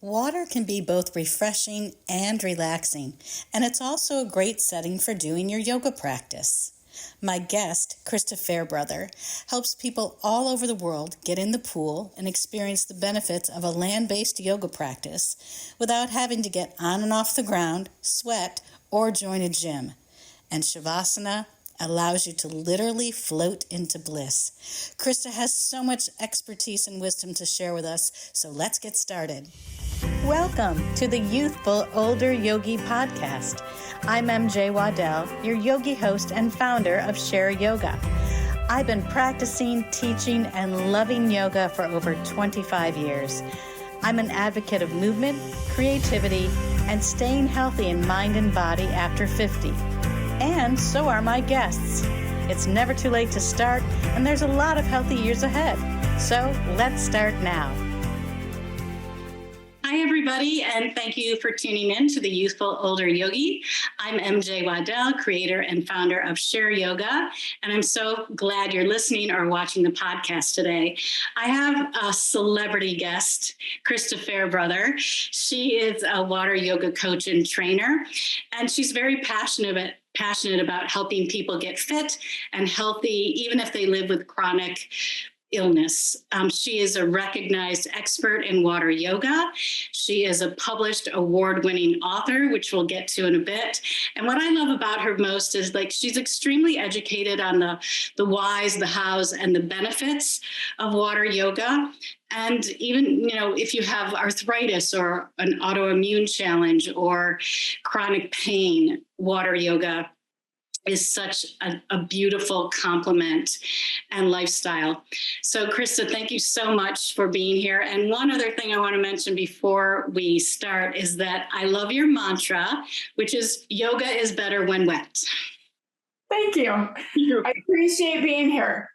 Water can be both refreshing and relaxing, and it's also a great setting for doing your yoga practice. My guest, Christa Fairbrother, helps people all over the world get in the pool and experience the benefits of a land-based yoga practice without having to get on and off the ground, sweat, or join a gym. And Shavasana allows you to literally float into bliss. Christa has so much expertise and wisdom to share with us, so let's get started. Welcome to the Youthful Older Yogi podcast. I'm MJ Waddell, your yogi host and founder of Share Yoga. I've been practicing, teaching, and loving yoga for over 25 years. I'm an advocate of movement, creativity, and staying healthy in mind and body after 50. And so are my guests. It's never too late to start, and there's a lot of healthy years ahead. So let's start now. Hi, everybody, and thank you for tuning in to the Youthful Older Yogi. I'm MJ Waddell, creator and founder of Share Yoga, and I'm so glad you're listening or watching the podcast today. I have a celebrity guest, Christa Fairbrother. She is a water yoga coach and trainer, and she's very passionate about helping people get fit and healthy, even if they live with chronic illness. She is a recognized expert in water yoga. She is a published award-winning author, which we'll get to in a bit. And what I love about her most is she's extremely educated on the whys, the hows, and the benefits of water yoga. And even, if you have arthritis or an autoimmune challenge or chronic pain, water yoga is such a beautiful complement and lifestyle. So Christa, thank you so much for being here. And one other thing I want to mention before we start is that I love your mantra, which is yoga is better when wet. Thank you. I appreciate being here.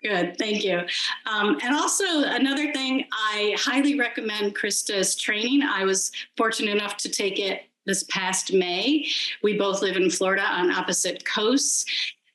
Good. Thank you. And also another thing, I highly recommend Christa's training. I was fortunate enough to take it this past May. We both live in Florida on opposite coasts.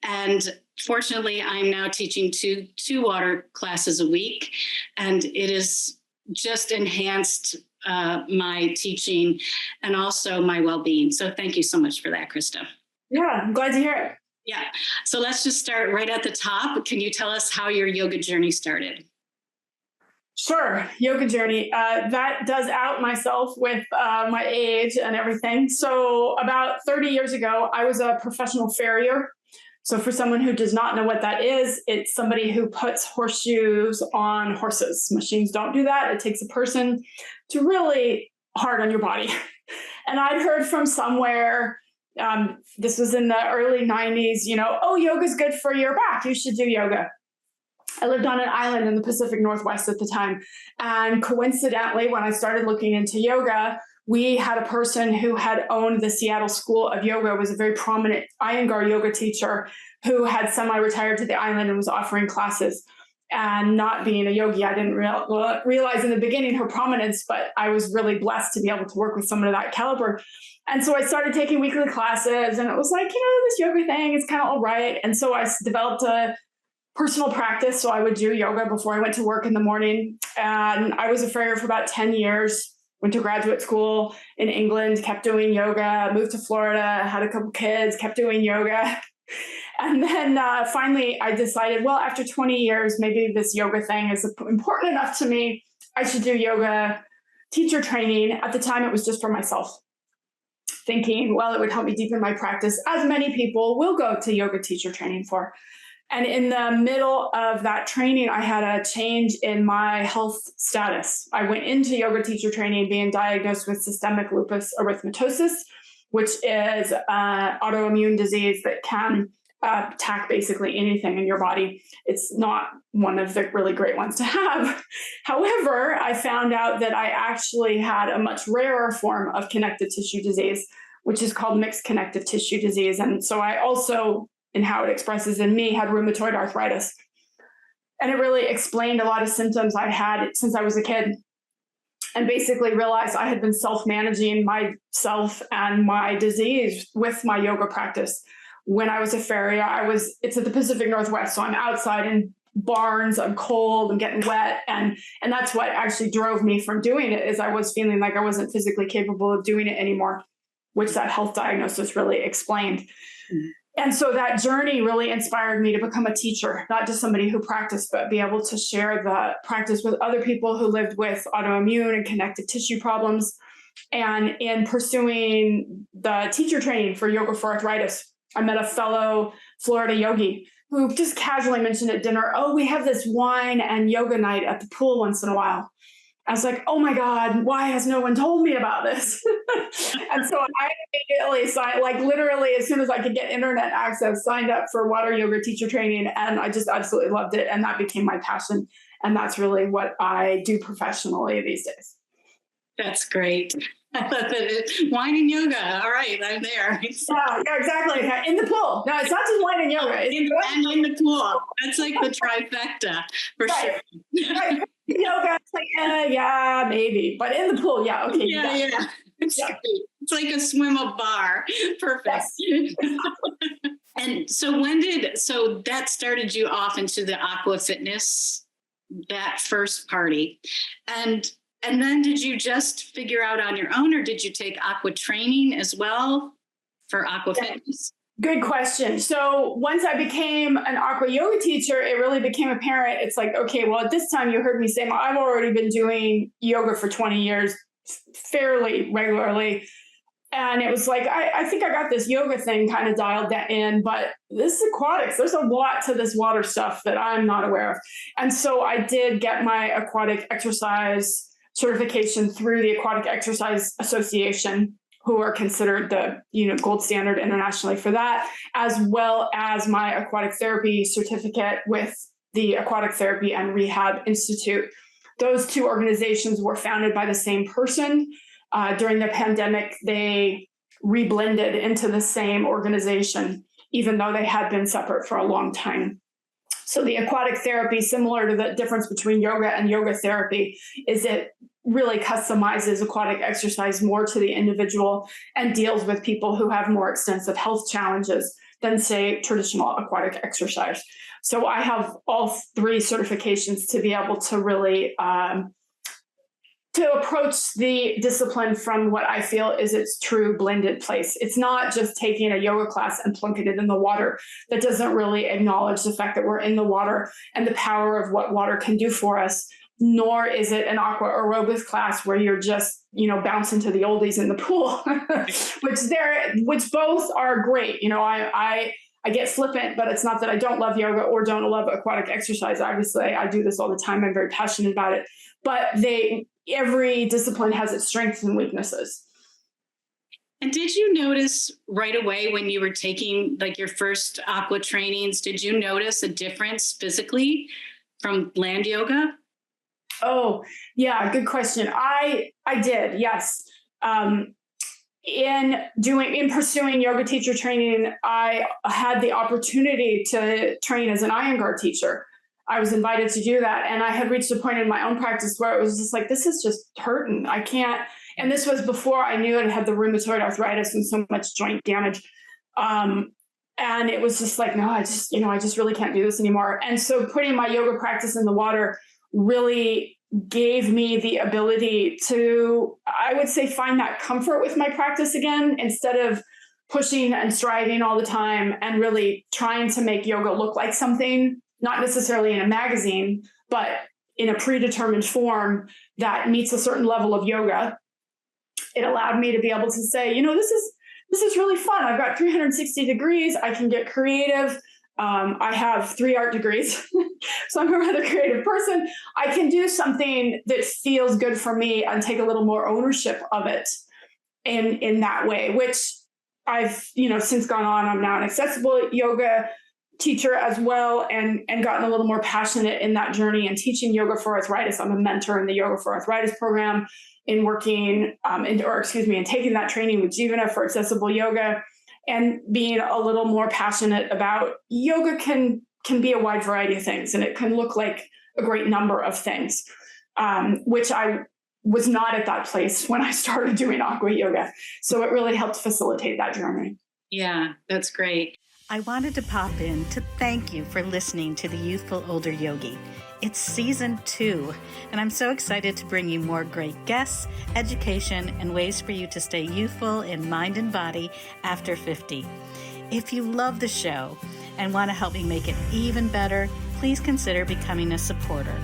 And fortunately, I'm now teaching two water classes a week. And it has just enhanced my teaching and also my well-being. So thank you so much for that, Christa. Yeah, I'm glad to hear it. Yeah. So let's just start right at the top. Can you tell us how your yoga journey started? Sure. Yoga journey. That does out myself with my age and everything. So about 30 years ago, I was a professional farrier. So for someone who does not know what that is, it's somebody who puts horseshoes on horses. Machines don't do that. It takes a person to really hard on your body. And I'd heard from somewhere, this was in the early 90s, yoga's good for your back. You should do yoga. I lived on an island in the Pacific Northwest at the time. And coincidentally, when I started looking into yoga, we had a person who had owned the Seattle School of Yoga, was a very prominent Iyengar yoga teacher who had semi-retired to the island and was offering classes. And not being a yogi, I didn't realize in the beginning her prominence, but I was really blessed to be able to work with someone of that caliber. And so I started taking weekly classes, and it was this yoga thing is kind of all right. And so I developed a personal practice. So I would do yoga before I went to work in the morning. And I was a farrier for about 10 years, went to graduate school in England, kept doing yoga, moved to Florida, had a couple kids, kept doing yoga. And then finally I decided, well, after 20 years, maybe this yoga thing is important enough to me. I should do yoga teacher training. At the time, it was just for myself, thinking, well, it would help me deepen my practice, as many people will go to yoga teacher training for. And in the middle of that training, I had a change in my health status. I went into yoga teacher training being diagnosed with systemic lupus erythematosus, which is an autoimmune disease that can attack basically anything in your body. It's not one of the really great ones to have. However, I found out that I actually had a much rarer form of connective tissue disease, which is called mixed connective tissue disease. And so I also, and how it expresses in me, had rheumatoid arthritis. And it really explained a lot of symptoms I had since I was a kid. And basically realized I had been self-managing myself and my disease with my yoga practice. When I was a farrier, it's at the Pacific Northwest, so I'm outside in barns, I'm cold, I'm getting wet. And that's what actually drove me from doing it, is I was feeling like I wasn't physically capable of doing it anymore, which that health diagnosis really explained. Mm-hmm. And so that journey really inspired me to become a teacher, not just somebody who practiced, but be able to share the practice with other people who lived with autoimmune and connective tissue problems. And in pursuing the teacher training for yoga for arthritis, I met a fellow Florida yogi who just casually mentioned at dinner, oh, we have this wine and yoga night at the pool once in a while. I was like, oh my God, why has no one told me about this? And so I immediately signed, like literally as soon as I could get internet access, signed up for water yoga teacher training. And I just absolutely loved it. And that became my passion. And that's really what I do professionally these days. That's great. I love it. Wine and yoga. All right, I'm there. Yeah, exactly. In the pool. No, it's not just wine and yoga. And in the pool. That's like the trifecta for sure. Right. Yoga, it's like, yeah, maybe. But in the pool, yeah, okay. Yeah. It's like a swim up bar. Perfect. Yes. And so so that started you off into the aqua fitness, that first party. And then did you just figure out on your own, or did you take aqua training as well for aqua fitness? Good question. So once I became an aqua yoga teacher, it really became apparent. It's like, okay, well, at this time you heard me say, I've already been doing yoga for 20 years fairly regularly. And it was like, I think I got this yoga thing kind of dialed in, but this is aquatics. There's a lot to this water stuff that I'm not aware of. And so I did get my aquatic exercise certification through the Aquatic Exercise Association, who are considered the gold standard internationally for that, as well as my aquatic therapy certificate with the Aquatic Therapy and Rehab Institute. Those two organizations were founded by the same person. During the pandemic, they reblended into the same organization, even though they had been separate for a long time. So the aquatic therapy, similar to the difference between yoga and yoga therapy, is it really customizes aquatic exercise more to the individual and deals with people who have more extensive health challenges than, say, traditional aquatic exercise. So I have all three certifications to be able to really to approach the discipline from what I feel is its true blended place. It's not just taking a yoga class and plunking it in the water. That doesn't really acknowledge the fact that we're in the water and the power of what water can do for us. Nor is it an aqua aerobics class where you're just, bouncing to the oldies in the pool, which both are great. I get flippant, but it's not that I don't love yoga or don't love aquatic exercise. Obviously, I do this all the time. I'm very passionate about it. But every discipline has its strengths and weaknesses. And did you notice right away when you were taking like your first aqua trainings, did you notice a difference physically from land yoga? Oh, yeah, good question. I did, yes. In pursuing yoga teacher training, I had the opportunity to train as an Iyengar teacher. I was invited to do that. And I had reached a point in my own practice where it was just like, this is just hurting. I can't. And this was before I knew it had the rheumatoid arthritis and so much joint damage. And it was just like, no, I just really can't do this anymore. And so putting my yoga practice in the water really gave me the ability to, I would say, find that comfort with my practice again, instead of pushing and striving all the time and really trying to make yoga look like something, not necessarily in a magazine, but in a predetermined form that meets a certain level of yoga. It allowed me to be able to say, this is really fun. I've got 360 degrees. I can get creative. I have 3 art degrees, so I'm a rather creative person. I can do something that feels good for me and take a little more ownership of it in that way, which I've, since gone on. I'm now an accessible yoga teacher as well, and gotten a little more passionate in that journey and teaching yoga for arthritis. I'm a mentor in the Yoga for Arthritis program, in working, and taking that training with Jivana for accessible yoga, and being a little more passionate about yoga can be a wide variety of things, and it can look like a great number of things, which I was not at that place when I started doing aqua yoga. So it really helped facilitate that journey. Yeah, that's great. I wanted to pop in to thank you for listening to the Youthful Older Yogi. It's season 2, and I'm so excited to bring you more great guests, education, and ways for you to stay youthful in mind and body after 50. If you love the show and want to help me make it even better, please consider becoming a supporter.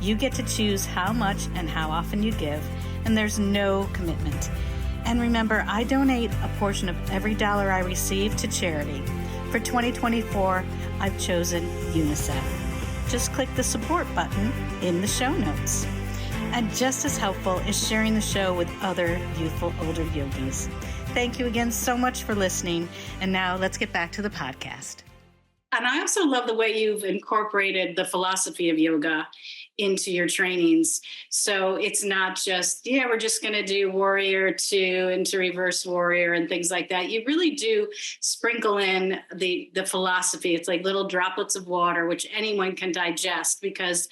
You get to choose how much and how often you give, and there's no commitment. And remember, I donate a portion of every dollar I receive to charity. For 2024, I've chosen UNICEF. Just click the support button in the show notes. And just as helpful is sharing the show with other youthful older yogis. Thank you again so much for listening. And now let's get back to the podcast. And I also love the way you've incorporated the philosophy of yoga into your trainings. So it's not just, we're just going to do warrior 2 into reverse warrior and things like that. You really do sprinkle in the philosophy. It's like little droplets of water, which anyone can digest, because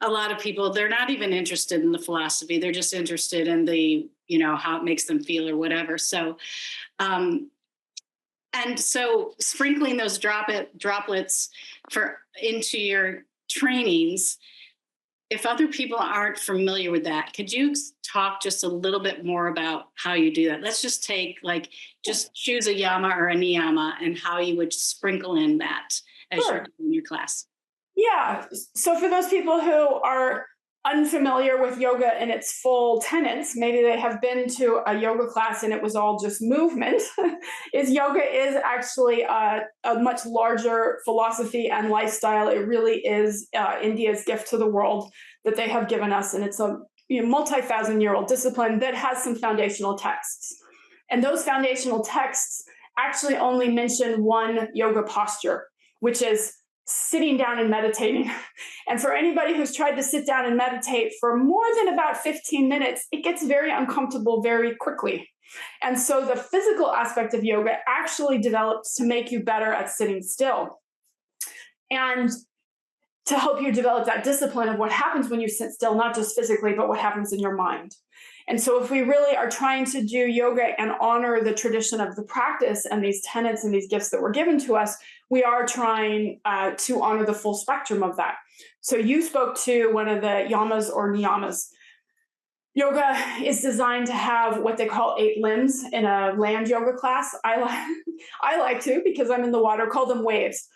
a lot of people, they're not even interested in the philosophy. They're just interested in the, how it makes them feel or whatever. So, and so sprinkling those droplets into your trainings, if other people aren't familiar with that, could you talk just a little bit more about how you do that? Let's just just choose a yama or a niyama and how you would sprinkle in that as you're doing your class. Yeah. So for those people who are unfamiliar with yoga and its full tenets, maybe they have been to a yoga class and it was all just movement, yoga is actually a much larger philosophy and lifestyle. It really is India's gift to the world that they have given us. And it's a multi-thousand-year-old discipline that has some foundational texts. And those foundational texts actually only mention one yoga posture, which is sitting down and meditating. And for anybody who's tried to sit down and meditate for more than about 15 minutes, it gets very uncomfortable very quickly. And so the physical aspect of yoga actually develops to make you better at sitting still and to help you develop that discipline of what happens when you sit still, not just physically, but what happens in your mind. And so if we really are trying to do yoga and honor the tradition of the practice and these tenets and these gifts that were given to us, we are trying to honor the full spectrum of that. So you spoke to one of the yamas or niyamas. Yoga is designed to have what they call 8 limbs in a land yoga class. I like to, because I'm in the water, call them waves.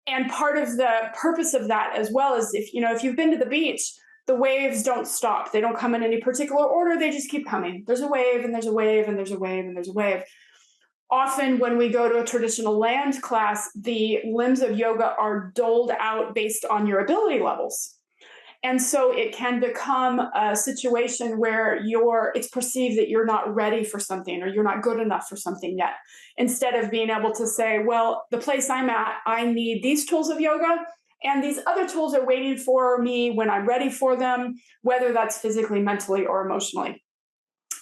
And part of the purpose of that, as well as if you've been to the beach, the waves don't stop. They don't come in any particular order. They just keep coming. There's a wave and there's a wave and there's a wave and there's a wave. Often when we go to a traditional land class, the limbs of yoga are doled out based on your ability levels. And so it can become a situation where it's perceived that you're not ready for something or you're not good enough for something yet. Instead of being able to say, well, the place I'm at, I need these tools of yoga, and these other tools are waiting for me when I'm ready for them, whether that's physically, mentally, or emotionally.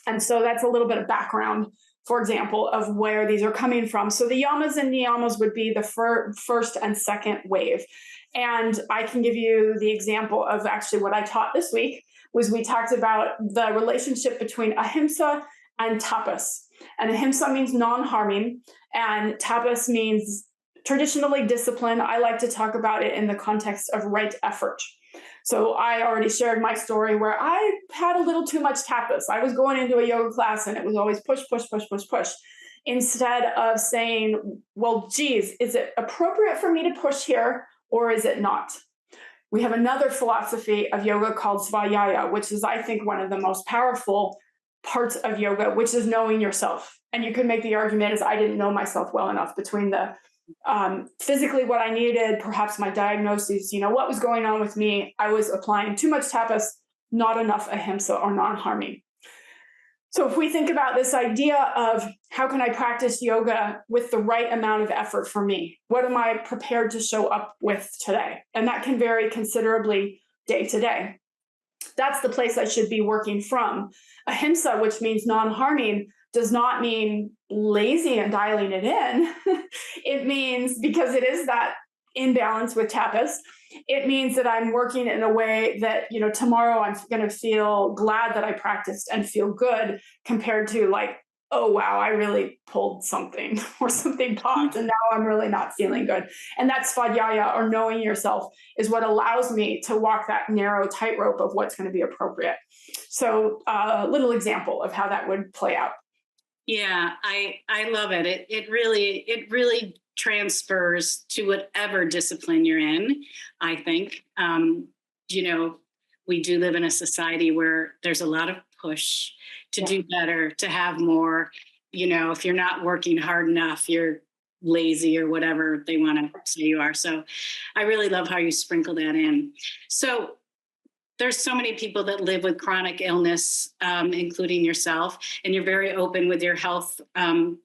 And so that's a little bit of background, for example, of where these are coming from. So the yamas and niyamas would be the first and second wave. And I can give you the example of actually what I taught this week was we talked about the relationship between ahimsa and tapas. And ahimsa means non-harming, and tapas means traditionally discipline. I like to talk about it in the context of right effort. So I already shared my story where I had a little too much tapas. I was going into a yoga class and it was always push, push, push, push, push. Instead of saying, well, geez, is it appropriate for me to push here or is it not? We have another philosophy of yoga called svadhyaya, which is, I think, one of the most powerful parts of yoga, which is knowing yourself. And you can make the argument as I didn't know myself well enough between the physically what I needed, perhaps my diagnoses, what was going on with me. I was applying too much tapas, not enough ahimsa or non-harming. So if we think about this idea of how can I practice yoga with the right amount of effort for me? What am I prepared to show up with today? And that can vary considerably day to day. That's the place I should be working from. Ahimsa, which means non-harming, does not mean lazy and dialing it in. It means, because it is that imbalance with tapas, it means that I'm working in a way that, tomorrow I'm going to feel glad that I practiced and feel good compared to like, oh, wow, I really pulled something or something popped and now I'm really not feeling good. And that svadhyaya, or knowing yourself, is what allows me to walk that narrow tightrope of what's going to be appropriate. So a little example of how that would play out. Yeah, I love it. It really transfers to whatever discipline you're in. I think, you know, we do live in a society where there's a lot of push to Yeah. do better, to have more. If you're not working hard enough, you're lazy or whatever they want to say you are. So I really love how you sprinkle that in. So there's so many people that live with chronic illness, including yourself, and you're very open with your health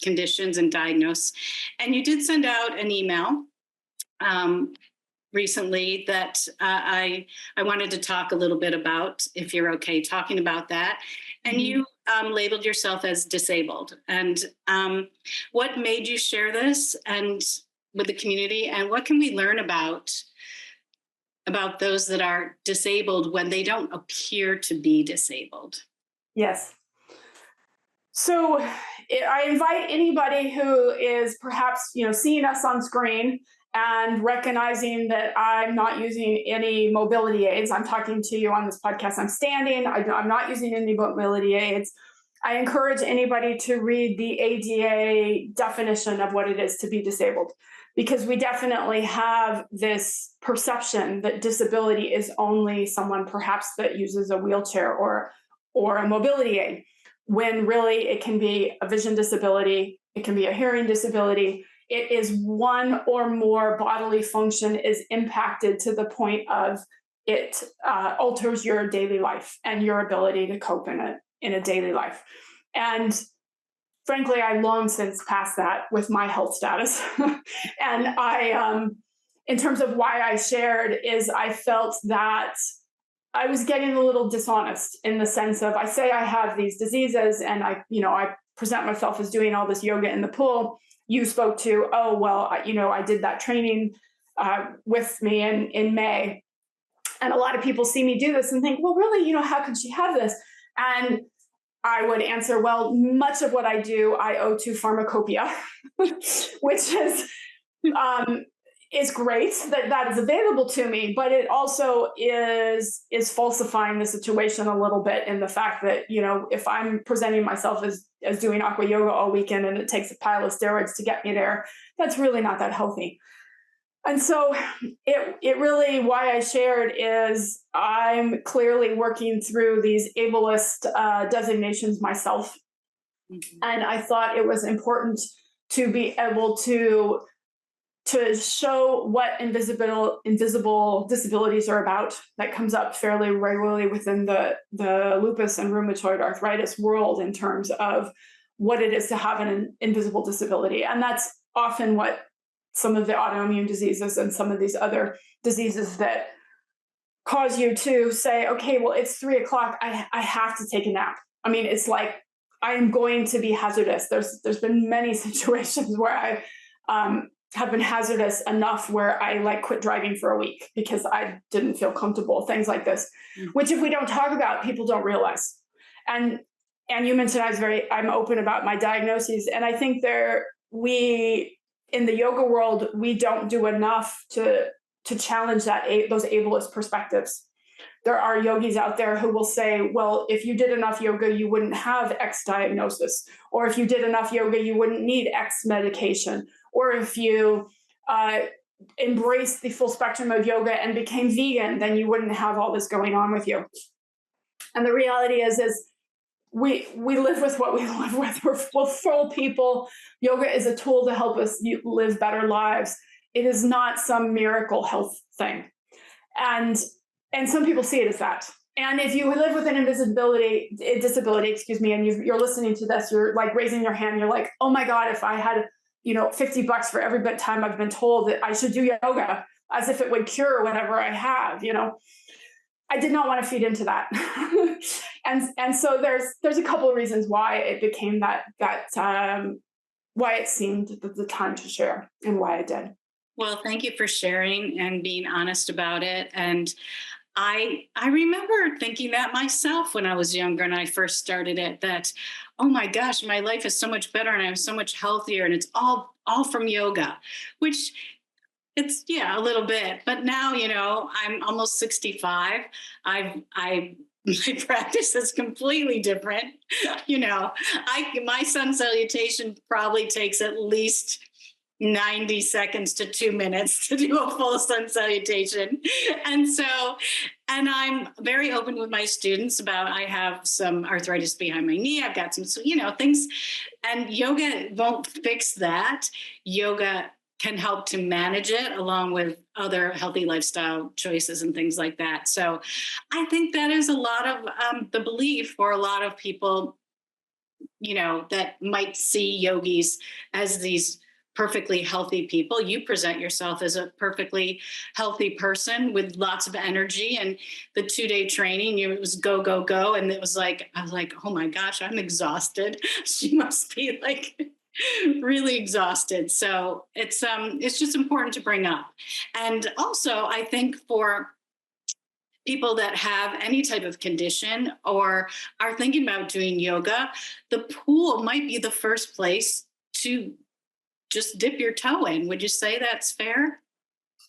conditions and diagnose. And you did send out an email recently that I wanted to talk a little bit about, if you're okay talking about that. And you labeled yourself as disabled. And what made you share this and with the community, and what can we learn about those that are disabled when they don't appear to be disabled? Yes. So I invite anybody who is perhaps, seeing us on screen and recognizing that I'm not using any mobility aids. I'm talking to you on this podcast. I'm standing. I'm not using any mobility aids. I encourage anybody to read the ADA definition of what it is to be disabled, because we definitely have this perception that disability is only someone perhaps that uses a wheelchair or a mobility aid, when really it can be a vision disability, it can be a hearing disability. It is one or more bodily function is impacted to the point of it alters your daily life and your ability to cope in a daily life. And frankly, I long since passed that with my health status. And in terms of why I shared, is I felt that I was getting a little dishonest, in the sense of, I say I have these diseases and I present myself as doing all this yoga in the pool. You spoke to, oh, well, I did that training with me in May. And a lot of people see me do this and think, well, really, how can she have this? And I would answer, well, much of what I do, I owe to pharmacopoeia, which is great that is available to me, but it also is falsifying the situation a little bit, in the fact that, if I'm presenting myself as doing aqua yoga all weekend and it takes a pile of steroids to get me there, that's really not that healthy. And so it really, why I shared, is I'm clearly working through these ableist designations myself. Mm-hmm. And I thought it was important to be able to show what invisible disabilities are about. That comes up fairly regularly within the lupus and rheumatoid arthritis world, in terms of what it is to have an invisible disability. And that's often what some of the autoimmune diseases and some of these other diseases that cause you to say, okay, well, it's 3:00. I have to take a nap. I mean, it's like, I am going to be hazardous. There's been many situations where I have been hazardous enough where I quit driving for a week because I didn't feel comfortable, things like this, which if we don't talk about, people don't realize. And you mentioned I'm open about my diagnoses. And I think in the yoga world, we don't do enough to challenge those ableist perspectives. There are yogis out there who will say, well, if you did enough yoga, you wouldn't have X diagnosis. Or if you did enough yoga, you wouldn't need X medication. Or if you embraced the full spectrum of yoga and became vegan, then you wouldn't have all this going on with you. And the reality is we live with what we live with. We're full people. Yoga is a tool to help us live better lives. It is not some miracle health thing. And some people see it as that. And if you live with an disability, and you're listening to this, you're raising your hand, you're like, oh my God, if I had $50 for every bit time I've been told that I should do yoga, as if it would cure whatever I have, I did not want to feed into that. and so there's a couple of reasons why it became that why it seemed the time to share, and why I did. Well, thank you for sharing and being honest about it. And I remember thinking that myself when I was younger and I first started it, that, oh my gosh, my life is so much better and I'm so much healthier, and it's all from yoga, which it's, yeah, a little bit. But now, I'm almost 65. I my practice is completely different. My sun salutation probably takes at least 90 seconds to 2 minutes to do a full sun salutation. And so, and I'm very open with my students about, I have some arthritis behind my knee. I've got some, things, and yoga won't fix that. Yoga can help to manage it along with other healthy lifestyle choices and things like that. So I think that is a lot of the belief for a lot of people, that might see yogis as these perfectly healthy people. You present yourself as a perfectly healthy person with lots of energy. And the 2-day training, it was go, go, go. And it was like, I was like, oh my gosh, I'm exhausted. She must be like really exhausted. So it's just important to bring up. And also, I think for people that have any type of condition or are thinking about doing yoga, the pool might be the first place to just dip your toe in. Would you say that's fair?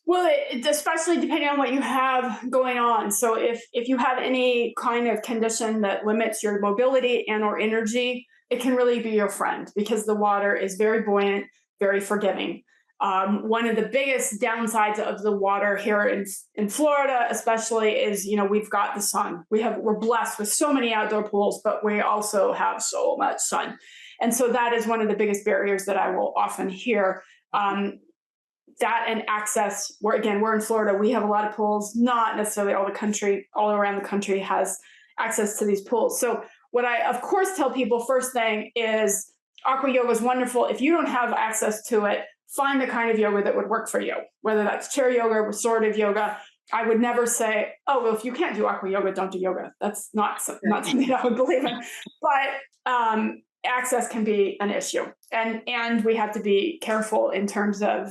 Well, especially depending on what you have going on. So if you have any kind of condition that limits your mobility and or energy, it can really be your friend because the water is very buoyant, very forgiving. One of the biggest downsides of the water here in Florida, especially, is we've got the sun. We're blessed with so many outdoor pools, but we also have so much sun, and so that is one of the biggest barriers that I will often hear. That and access. We're in Florida. We have a lot of pools. Not necessarily all around the country has access to these pools. So what I, of course, tell people first thing is aqua yoga is wonderful. If you don't have access to it, find the kind of yoga that would work for you, whether that's chair yoga or restorative yoga. I would never say, oh, well, if you can't do aqua yoga, don't do yoga. That's not something I would believe in. But access can be an issue. And we have to be careful in terms of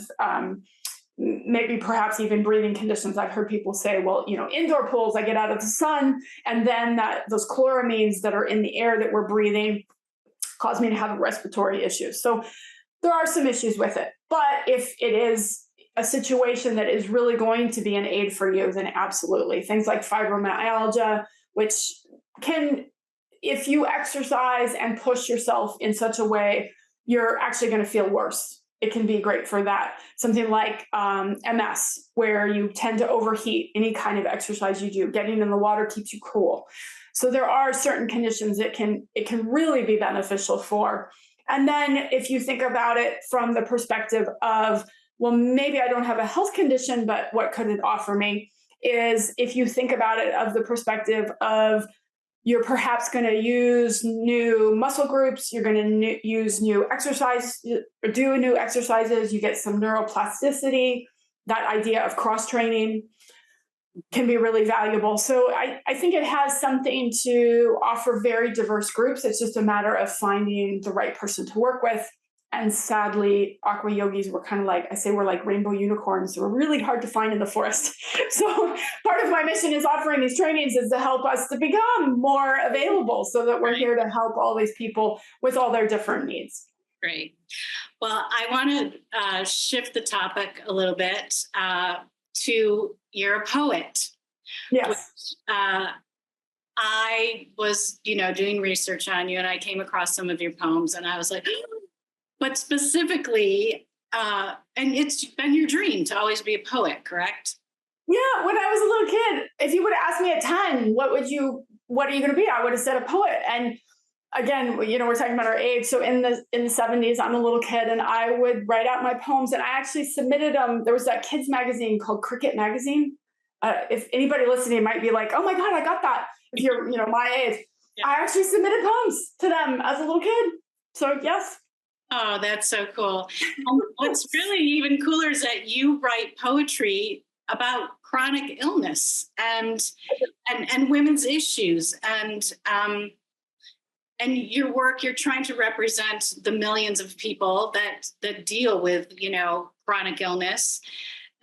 maybe perhaps even breathing conditions. I've heard people say, well, indoor pools, I get out of the sun, and then those chloramines that are in the air that we're breathing cause me to have respiratory issues. So there are some issues with it. But if it is a situation that is really going to be an aid for you, then absolutely. Things like fibromyalgia, which can, if you exercise and push yourself in such a way, you're actually going to feel worse. It can be great for that. Something like MS, where you tend to overheat any kind of exercise you do. Getting in the water keeps you cool. So there are certain conditions it can really be beneficial for. And then if you think about it from the perspective of, well, maybe I don't have a health condition, but what could it offer me? Is if you think about it of the perspective of, you're perhaps going to use new muscle groups, you're going to use new exercise, or do new exercises, you get some neuroplasticity. That idea of cross-training can be really valuable. So I think it has something to offer very diverse groups. It's just a matter of finding the right person to work with. And sadly, aqua yogis, we're like rainbow unicorns. We're really hard to find in the forest. So part of my mission is offering these trainings is to help us to become more available so that we're here to help all these people with all their different needs. Great. Well, I want to shift the topic a little bit to, you're a poet. Yes. Which, I was, doing research on you, and I came across some of your poems, and I was like, but specifically, and it's been your dream to always be a poet, correct? Yeah, when I was a little kid, if you would have asked me at 10, what are you going to be? I would have said a poet. And again, we're talking about our age. So in the 70s, I'm a little kid, and I would write out my poems, and I actually submitted them. There was that kids magazine called Cricket Magazine. If anybody listening might be like, oh my God, I got that. If you're, my age, yeah. I actually submitted poems to them as a little kid. So yes. Oh, that's so cool. And what's really even cooler is that you write poetry about chronic illness and women's issues, and your work, you're trying to represent the millions of people that deal with, chronic illness.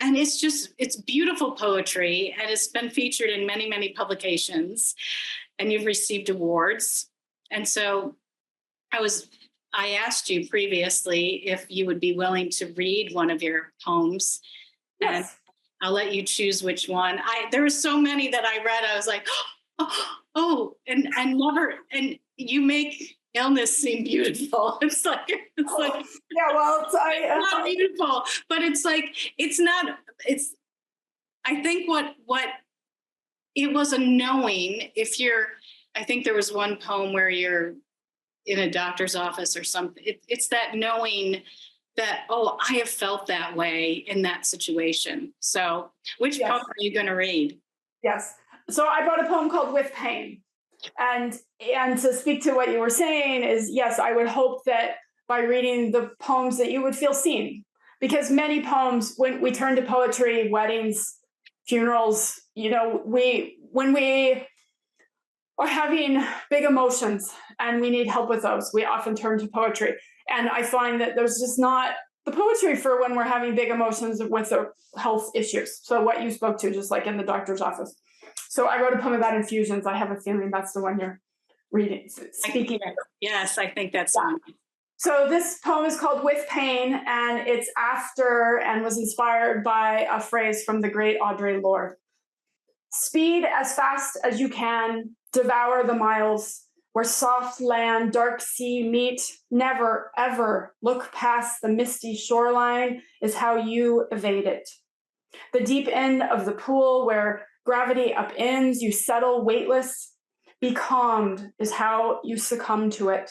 and it's beautiful poetry, and it's been featured in many, many publications, and you've received awards. And so I asked you previously if you would be willing to read one of your poems. Yes. And I'll let you choose which one. There were so many that I read. I was like, and you make illness seem beautiful. It's like yeah, well, it's not beautiful, but it's not. I think what it was a knowing. I think there was one poem where you're in a doctor's office or something. It's that knowing that, I have felt that way in that situation. So which poem are you going to read? Yes. So I brought a poem called With Pain. And to speak to what you were saying is, yes, I would hope that by reading the poems that you would feel seen. Because many poems, when we turn to poetry, weddings, funerals, when we are having big emotions and we need help with those, we often turn to poetry. And I find that there's just not the poetry for when we're having big emotions with the health issues. So what you spoke to, just like in the doctor's office. So I wrote a poem about infusions. I have a feeling that's the one you're speaking of. Yes, I think that's one. So this poem is called With Pain, and it's after and was inspired by a phrase from the great Audre Lorde. Speed as fast as you can, devour the miles, where soft land, dark sea meet. Never, ever look past the misty shoreline is how you evade it. The deep end of the pool where gravity upends, you settle weightless. Be calmed is how you succumb to it.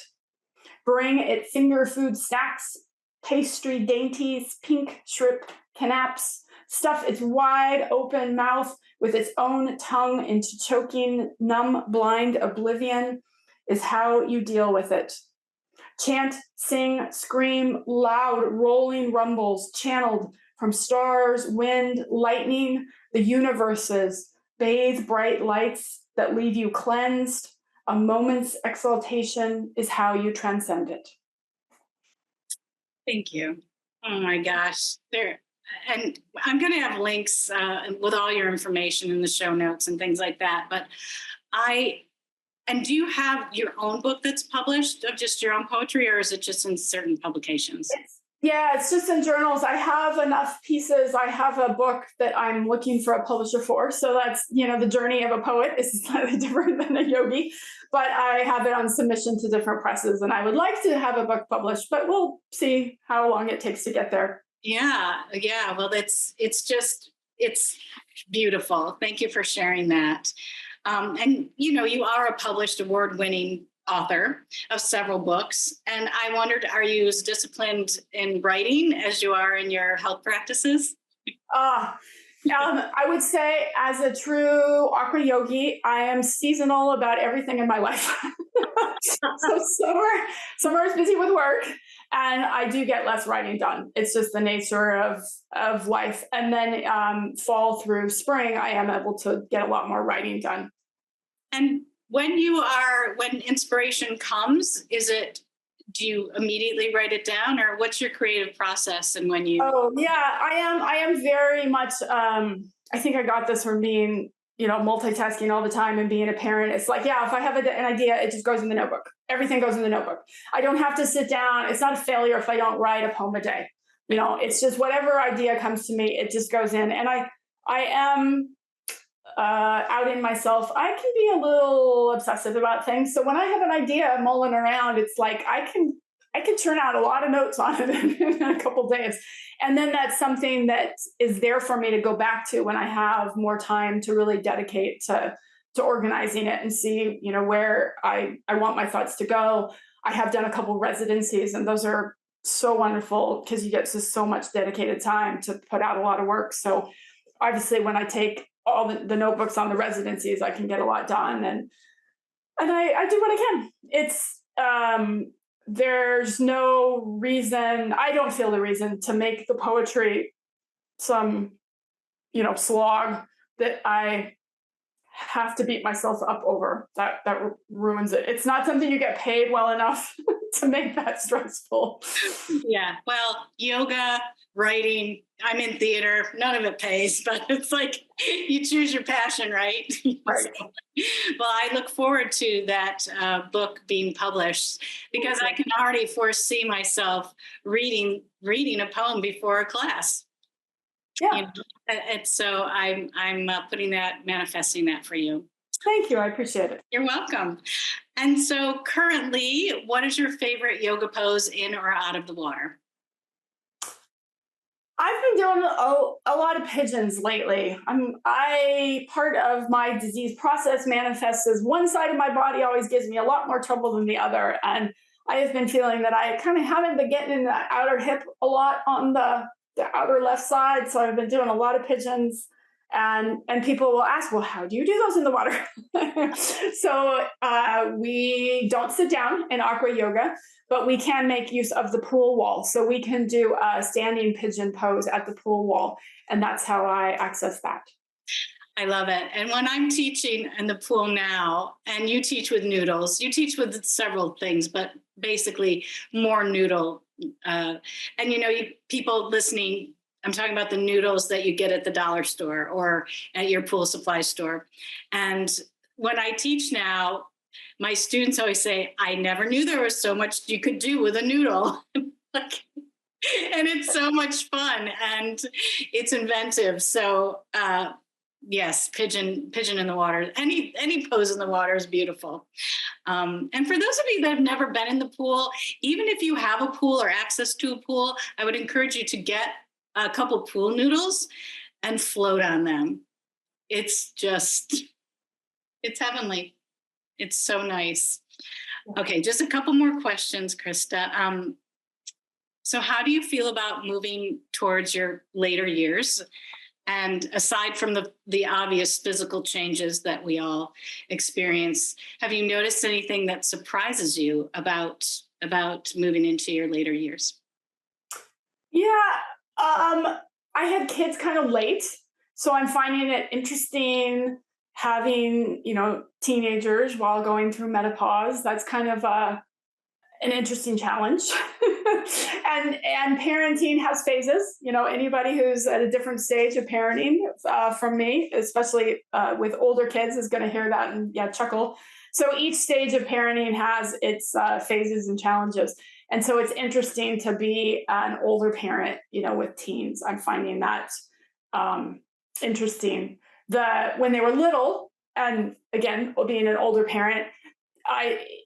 Bring it finger food snacks, pastry dainties, pink shrimp canaps. Stuff its wide open mouth with its own tongue into choking, numb, blind oblivion is how you deal with it. Chant, sing, scream, loud, rolling rumbles channeled from stars, wind, lightning, the universes, bathe bright lights that leave you cleansed. A moment's exaltation is how you transcend it. Thank you. Oh my gosh. And I'm going to have links with all your information in the show notes and things like that. But do you have your own book that's published of just your own poetry, or is it just in certain publications? It's just in journals. I have enough pieces. I have a book that I'm looking for a publisher for. So that's, the journey of a poet is slightly different than a yogi, but I have it on submission to different presses, and I would like to have a book published, but we'll see how long it takes to get there. Yeah. Well, it's beautiful. Thank you for sharing that. And you are a published award-winning author of several books. And I wondered, are you as disciplined in writing as you are in your health practices? I would say, as a true aqua yogi, I am seasonal about everything in my life. So summer is busy with work, and I do get less writing done. It's just the nature of life. And then fall through spring, I am able to get a lot more writing done. And when inspiration comes, do you immediately write it down, or what's your creative process? And when you... I am very much, I think I got this from being, multitasking all the time and being a parent. It's like, if I have an idea, it just goes in the notebook. Everything goes in the notebook. I don't have to sit down. It's not a failure if I don't write a poem a day. It's just whatever idea comes to me, it just goes in. And I am outing myself. I can be a little obsessive about things. So when I have an idea mulling around, it's like I can turn out a lot of notes on it in a couple days. And then that's something that is there for me to go back to when I have more time to really dedicate to organizing it and see, where I want my thoughts to go. I have done a couple residencies, and those are so wonderful because you get just so much dedicated time to put out a lot of work. So obviously when I take all the notebooks on the residencies, I can get a lot done, and I do what I can. It's there's no reason, I don't feel the reason to make the poetry some, slog that I have to beat myself up over. That ruins it. It's not something you get paid well enough to make that stressful. Yeah. Well, yoga, writing, I'm in theater, none of it pays, but it's like you choose your passion, right? Right. So, well, I look forward to that book being published because I can already foresee myself reading a poem before a class. Yeah. You know, and so I'm manifesting that for you. Thank you. I appreciate it. You're welcome. And so currently, what is your favorite yoga pose in or out of the water? I've been doing a lot of pigeons lately. I part of my disease process manifests as one side of my body always gives me a lot more trouble than the other. And I have been feeling that I kind of haven't been getting in the outer hip a lot on the outer left side. So I've been doing a lot of pigeons. And people will ask, well, how do you do those in the water? So we don't sit down in aqua yoga, but we can make use of the pool wall. So we can do a standing pigeon pose at the pool wall. And that's how I access that. I love it. And when I'm teaching in the pool now, and you teach with noodles, you teach with several things, but basically more noodle. And people listening, I'm talking about the noodles that you get at the dollar store or at your pool supply store. And when I teach now, my students always say, I never knew there was so much you could do with a noodle. And it's so much fun and it's inventive. So yes, pigeon in the water, any pose in the water is beautiful. And for those of you that have never been in the pool, even if you have a pool or access to a pool, I would encourage you to get a couple pool noodles and float on them. It's heavenly. It's so nice. Okay, just a couple more questions, Christa. So how do you feel about moving towards your later years? And aside from the obvious physical changes that we all experience, have you noticed anything that surprises you about moving into your later years? Yeah, I had kids kind of late, so I'm finding it interesting having teenagers while going through menopause. That's kind of an interesting challenge. and parenting has phases. Anybody who's at a different stage of parenting from me, especially with older kids, is going to hear that and chuckle. So each stage of parenting has its phases and challenges. And so it's interesting to be an older parent, with teens. I'm finding that interesting. When they were little, and again, being an older parent,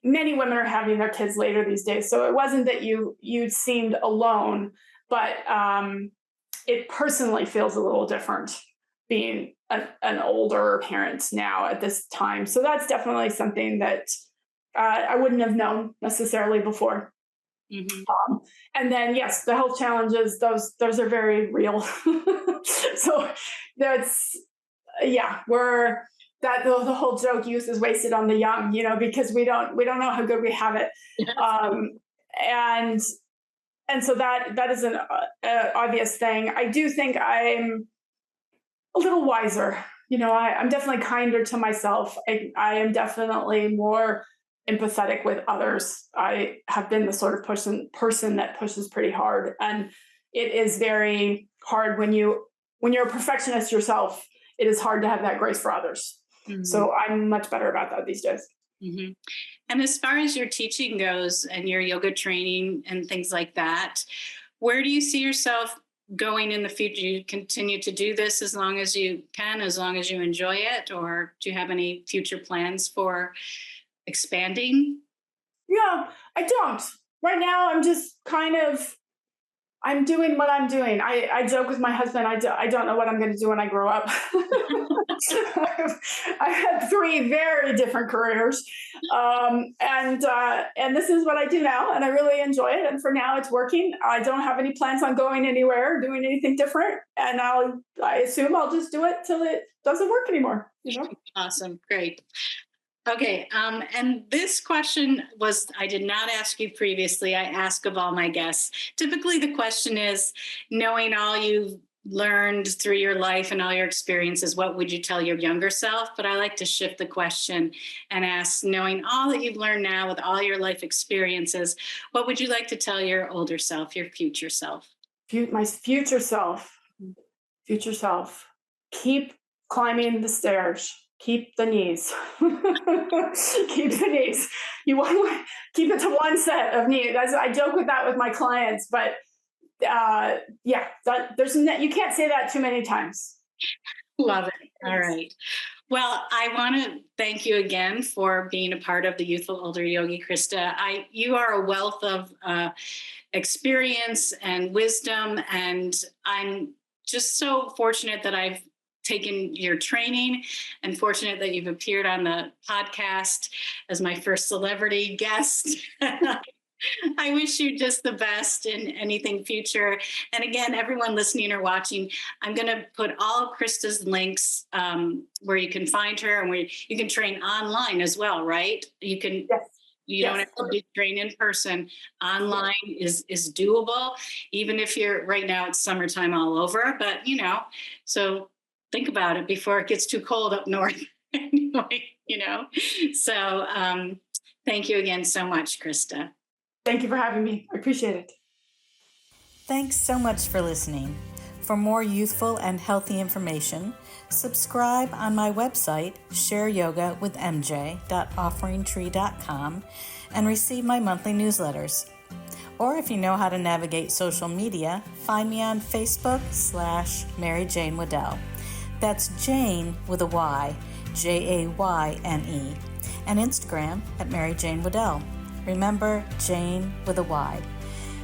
many women are having their kids later these days. So it wasn't that you seemed alone, but it personally feels a little different being an older parent now at this time. So that's definitely something that I wouldn't have known necessarily before. Mm-hmm. And then, yes, the health challenges, those are very real. So that's, the whole joke, youth is wasted on the young, because we don't know how good we have it. And so that is an obvious thing. I do think I'm a little wiser. I'm definitely kinder to myself. I am definitely more empathetic with others. I have been the sort of person that pushes pretty hard, and it is very hard when you're a perfectionist yourself. It is hard to have that grace for others. Mm-hmm. So I'm much better about that these days. Mm-hmm. And as far as your teaching goes and your yoga training and things like that, where do you see yourself going in the future? Do you continue to do this as long as you can, as long as you enjoy it, or do you have any future plans for expanding? Yeah, I don't. Right now, I'm just I'm doing what I'm doing. I joke with my husband, I don't know what I'm going to do when I grow up. I had 3 very different careers. And this is what I do now, and I really enjoy it. And for now, it's working. I don't have any plans on going anywhere or doing anything different. And I assume I'll just do it till it doesn't work anymore. Awesome. Great. Okay. And this question I did not ask you previously. I ask of all my guests. Typically the question is, knowing all you've learned through your life and all your experiences, what would you tell your younger self? But I like to shift the question and ask, knowing all that you've learned now with all your life experiences, what would you like to tell your older self, your future self? My future self, keep climbing the stairs. Keep the knees. Keep the knees. You want to keep it to one set of knees. I joke with that with my clients, but you can't say that too many times. Love it. All right. Well, I want to thank you again for being a part of the Youthful Older Yogi, Christa. You are a wealth of experience and wisdom, and I'm just so fortunate that I've taken your training and fortunate that you've appeared on the podcast as my first celebrity guest. I wish you just the best in anything future. And again, everyone listening or watching, I'm going to put all of Christa's links where you can find her and where you can train online as well, right? You can. Yes. You don't have to be trained in person. Online is doable, even if you're right now it's summertime all over. But so think about it before it gets too cold up north. Anyway, So thank you again so much, Christa. Thank you for having me. I appreciate it. Thanks so much for listening. For more youthful and healthy information, subscribe on my website, shareyogawithmj.offeringtree.com, and receive my monthly newsletters. Or if you know how to navigate social media, find me on Facebook /Mary Jane Waddell. That's Jane with a Y, Jayne, and Instagram at Mary Jane Waddell. Remember, Jane with a Y.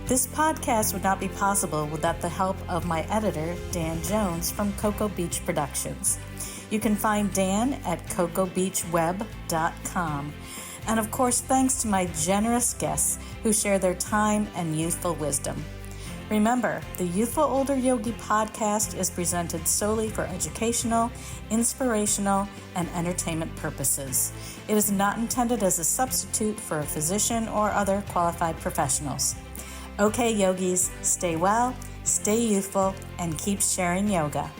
This podcast would not be possible without the help of my editor, Dan Jones from Cocoa Beach Productions. You can find Dan at cocoabeachweb.com. And of course, thanks to my generous guests who share their time and youthful wisdom. Remember, the Youthful Older Yogi podcast is presented solely for educational, inspirational, and entertainment purposes. It is not intended as a substitute for a physician or other qualified professionals. Okay, yogis, stay well, stay youthful, and keep sharing yoga.